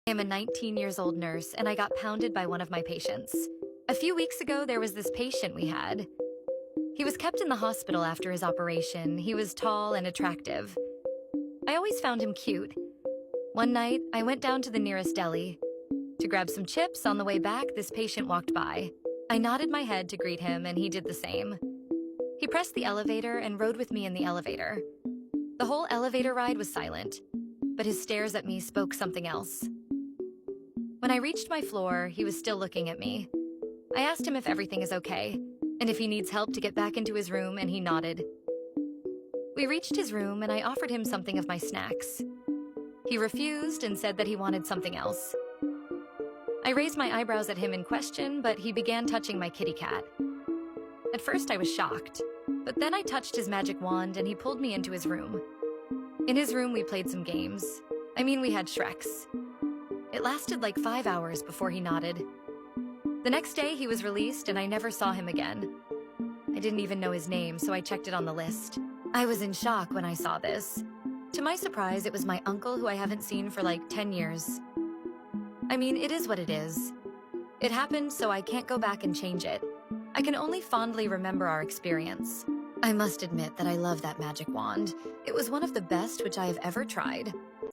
I am a 19 years old nurse and I got pounded by one of my patients. A few weeks ago, there was this patient we had. He was kept in the hospital after his operation. He was tall and attractive. I always found him cute. One night, I went down to the nearest deli. To grab some chips, on the way back, this patient walked by. I nodded my head to greet him and he did the same. He pressed the elevator and rode with me in the elevator. The whole elevator ride was silent, but his stares at me spoke something else. When I reached my floor, he was still looking at me. I asked him if everything is okay, and if he needs help to get back into his room, and he nodded. We reached his room, and I offered him something of my snacks. He refused and said that he wanted something else. I raised my eyebrows at him in question, but he began touching my kitty cat. At first, I was shocked, but then I touched his magic wand, and he pulled me into his room. In his room, we played some games. We had Shreks. It lasted like 5 hours before he nodded. The next day, he was released and I never saw him again. I didn't even know his name, so I checked it on the list. I was in shock when I saw this. To my surprise, it was my uncle who I haven't seen for like 10 years. It is what it is. It happened, so I can't go back and change it. I can only fondly remember our experience. I must admit that I love that magic wand. It was one of the best which I have ever tried.